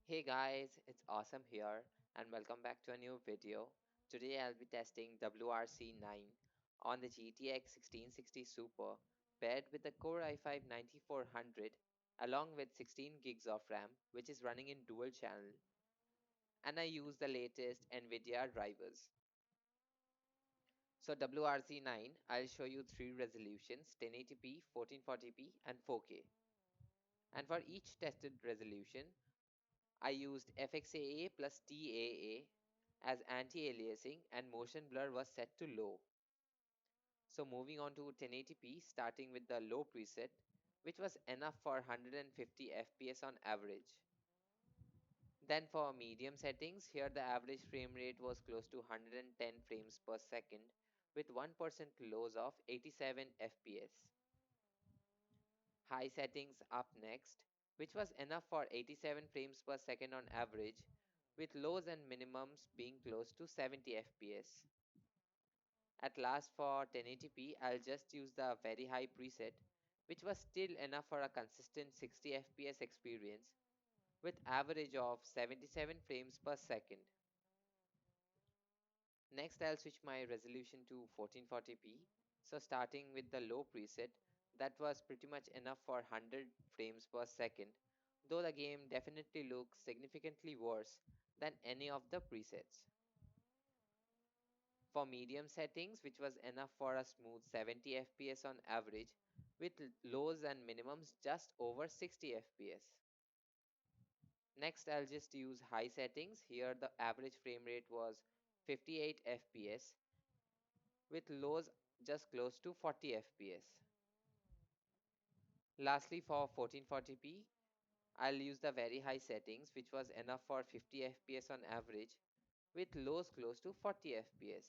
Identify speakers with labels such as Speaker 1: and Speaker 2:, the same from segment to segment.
Speaker 1: Hey guys, it's awesome here and welcome back to a new video. Today I'll be testing WRC 9 on the GTX 1660 Super paired with the Core i5-9400 along with 16 gigs of RAM which is running in dual channel, and I use the latest Nvidia drivers. So WRC 9, I'll show you three resolutions: 1080p, 1440p and 4K. And for each tested resolution I used FXAA plus TAA as anti-aliasing and motion blur was set to low. So moving on to 1080p, starting with the low preset, which was enough for 150 FPS on average. Then for medium settings, here the average frame rate was close to 110 frames per second with 1% loss of 87 FPS. High settings up next, which was enough for 87 frames per second on average, with lows and minimums being close to 70 FPS. At last for 1080p, I'll just use the very high preset, which was still enough for a consistent 60 FPS experience, with average of 77 frames per second. Next, I'll switch my resolution to 1440p. So starting with the low preset, that was pretty much enough for 100 frames per second, though the game definitely looks significantly worse than any of the presets. For medium settings, which was enough for a smooth 70 FPS on average, with lows and minimums just over 60 FPS. Next, I'll just use high settings. Here the average frame rate was 58 FPS with lows just close to 40 FPS. Lastly, for 1440p, I'll use the very high settings, which was enough for 50 FPS on average with lows close to 40 FPS.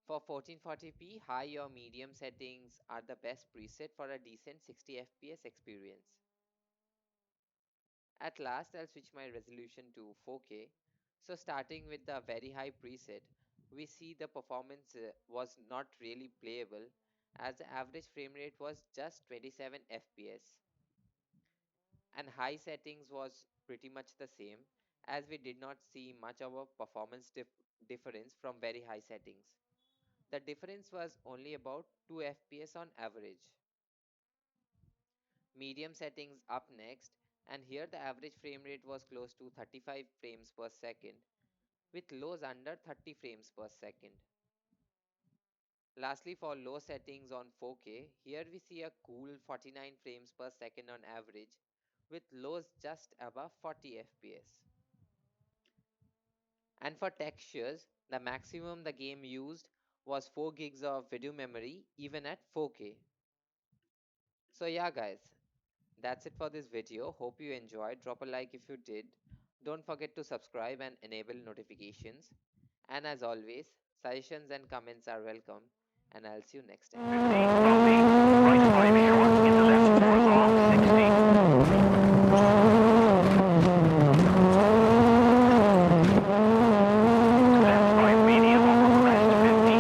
Speaker 1: For 1440p, high or medium settings are the best preset for a decent 60 FPS experience. At last, I'll switch my resolution to 4K. So starting with the very high preset, we see the performance was not really playable as the average frame rate was just 27 FPS. And high settings was pretty much the same as we did not see much of a performance difference from very high settings. The difference was only about 2 FPS on average. Medium settings up next, and here the average frame rate was close to 35 frames per second with lows under 30 frames per second. Lastly, for low settings on 4K, here we see a cool 49 frames per second on average with lows just above 40 FPS. And for textures, the maximum the game used was 4 gigs of video memory even at 4K. So yeah guys, that's it for this video. Hope you enjoyed. Drop a like if you did. Don't forget to subscribe and enable notifications. And as always, suggestions and comments are welcome. And I'll see you next time.
Speaker 2: 15, copy. Right 5 short, into left 4 long, 60. Left 5 medium over crest 50.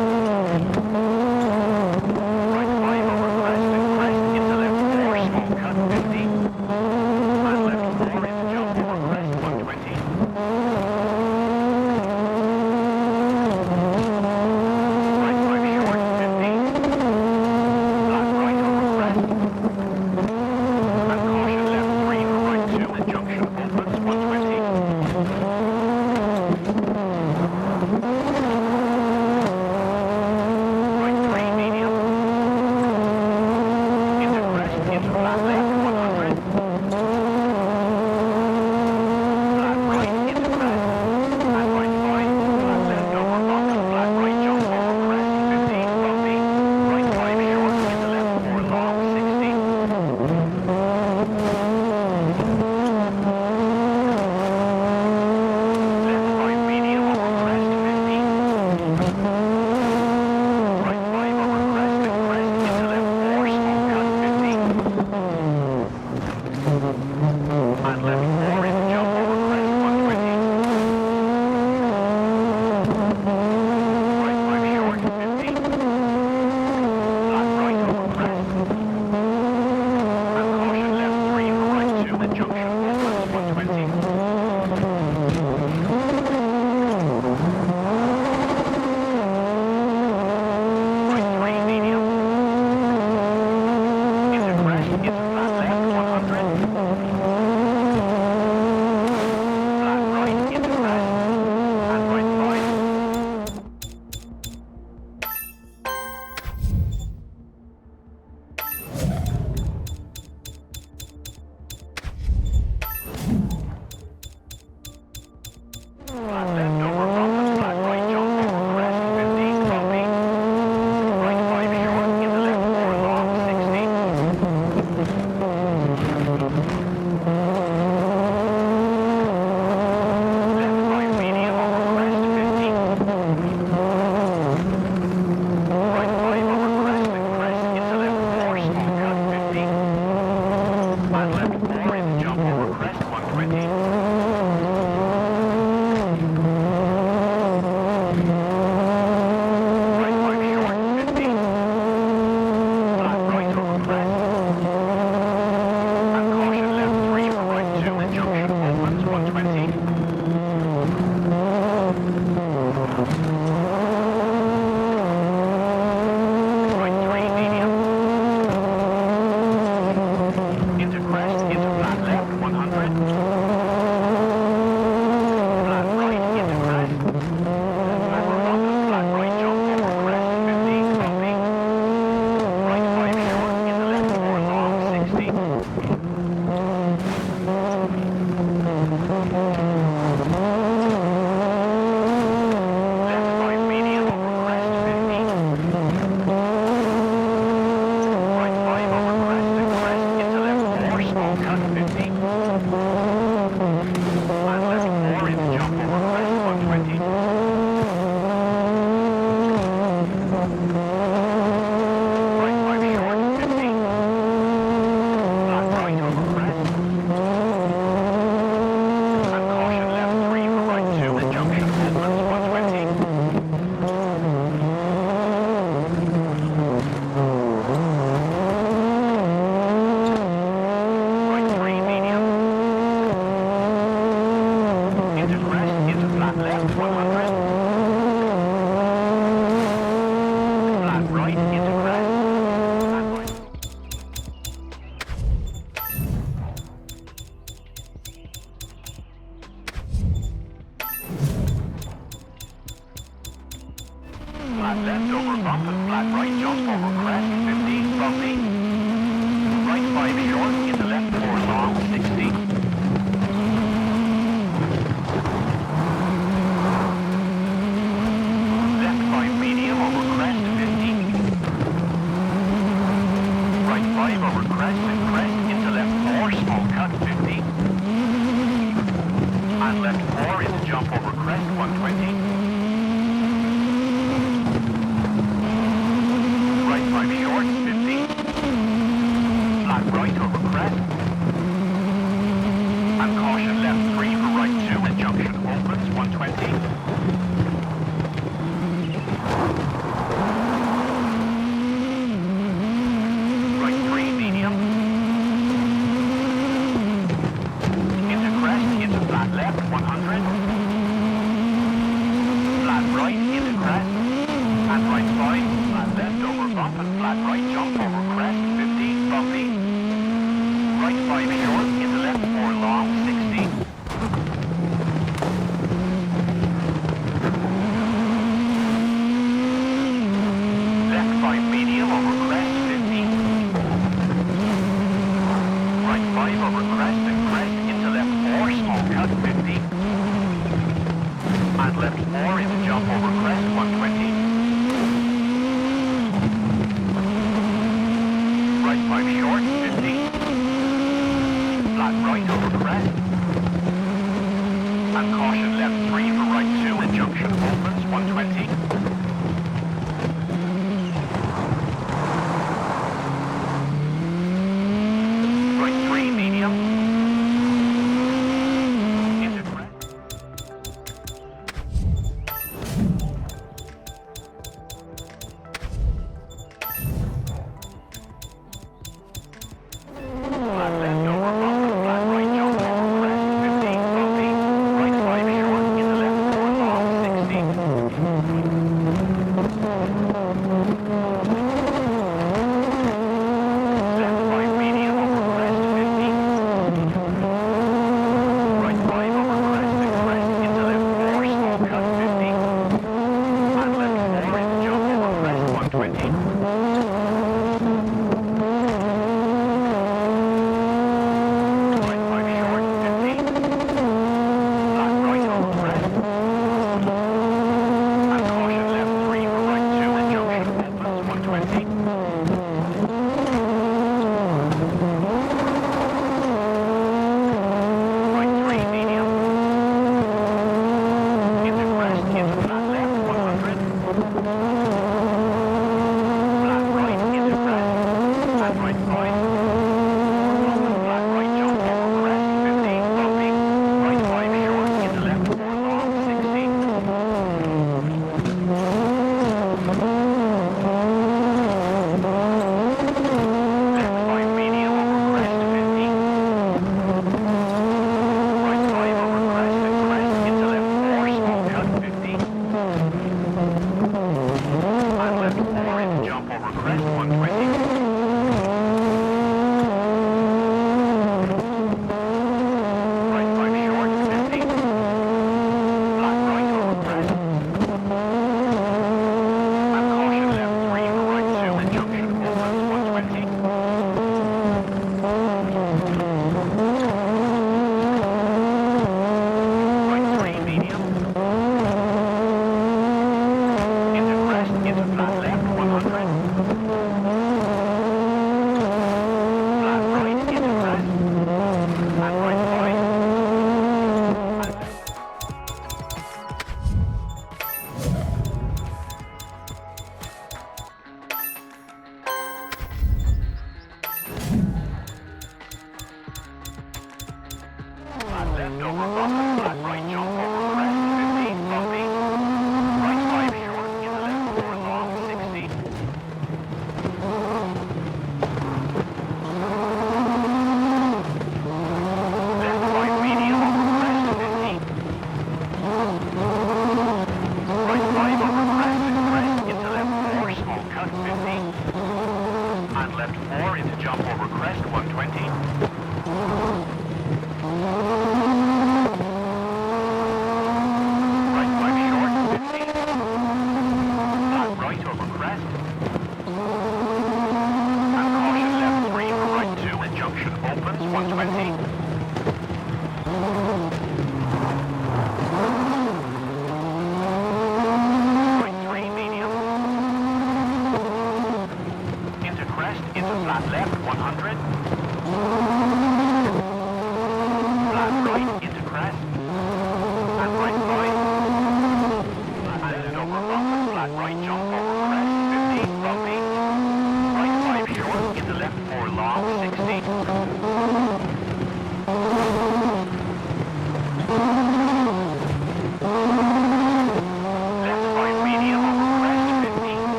Speaker 2: Right 5 over crest and crest into left 4 small cut 50. And left 4 into jump over crest 120. Right 5 short 50. And right over crest. And caution. Flat left over bump and flat right jump over crest, 15, bumpy. Right 5 short, into left 4 long, 60. Left 5 medium over crest, 50. Right 5 over crest and crest, into left 4, small cut, 50. And left 4 into jump over crest, 120. Right 5 short, 50. Flat right over crest. And caution left 3 for right 2 and junction opens, 120. Right 3 medium. Into crest, into flat left, 100. Flat right, into crest. And right 5, flat left over bump and flat right jump over crest, 50, bumpy. Right 5 short, into left 4 long, 60. Left 5 medium over crest, 50. Right 5 over crest and crest, into left 4, small cut, 50. And left 4 into jump over crest, 120. Right 5 short, 50. Flat right over crest. And caution left 3 for right 2 and junction opens, 120. Right 3 medium. Into crest. Flat left over bump and flat right jump over crest, 50, bumpy. Right 5 short, into left 4 long, 60. Left 5 medium over crest, 50. Right 5 over crest and crest, into left 4, small cut, 50. And left 4 into jump over crest, 120. Right 5 short, 50. Flat right over crest. And caution left 3 for right 2 and junction opens, 120. Right 3 medium. Into crest, into flat left, 100. Flat right, into crest. And right 5. Flat right jump over crest, 50, bumpy. Right 5 short, into left 4 long, 60. Left 5 medium over crest, 50. Right 5 over crest and crest, into left 4, small cut, 50. And left 4 into jump over crest, 120. Right 5 short, 50. Flat right over crest. And caution left 3 for right 2 and junction opens, 120. Right 3 medium. Into crest, into flat left, 100. Flat right, into crest. And right 5. Flat left over bump and flat right jump over crest, 50, bumpy. Right 5 short, into left 4 long, 60. Left 5 medium over crest, 50. Right 5 over crest and crest, into left 4, small cut, 50. And left 4 into jump over crest, 120.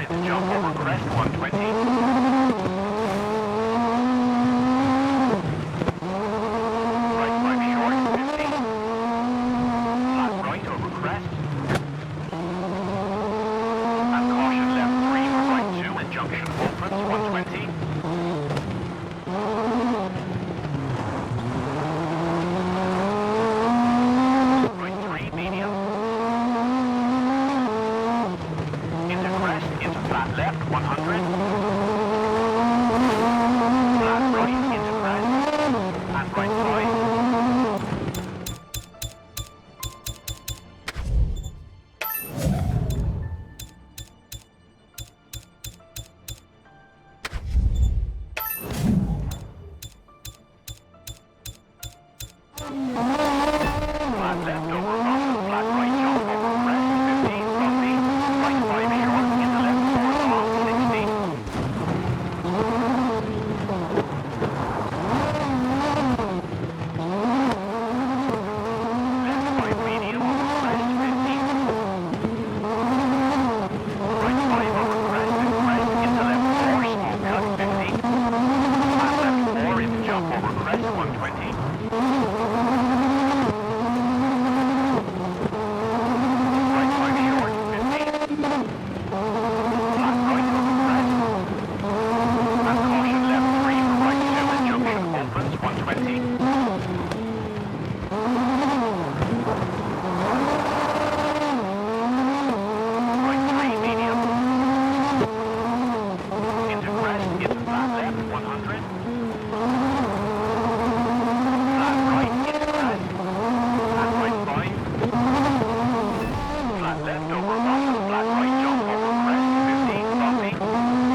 Speaker 2: into jump over crest 120. Right 5 short, 50. Flat right over crest. And caution left 3 for right 2 and junction opens 120. Right 3 medium. Into crest, into flat left 100. Flat right into crest. And right 5. Flat left over bump and flat right jump over crest 15 bumpy. Right 5 short into left 4 long 60. Left 5 medium over crest 50. Right 5 over crest and crest into left 4 small cut 50. And left 4 into jump over crest 120. Right 5 short 50. Flat right over crest. And caution left 3 for right 2 and junction opens 120. Right 3 medium. Into crest, into flat left 100. Flat right into crest. And right 5. Flat left over bump and flat right jump over crest 15 bumpy.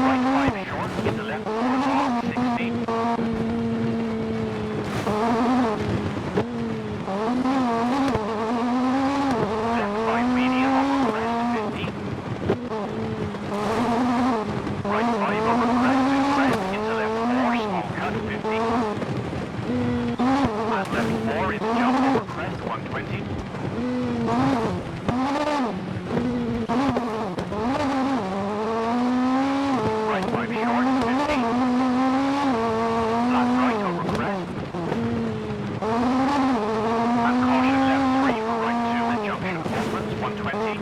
Speaker 2: Right 5 short into left 4 long 60. Left 5 medium over crest 50. Right 5 over crest and crest into left 4 small cut 50. And left 4 into jump over crest 120. Right 5 short 50. Flat right over crest. And caution left 3 for right 2 and junction opens 120.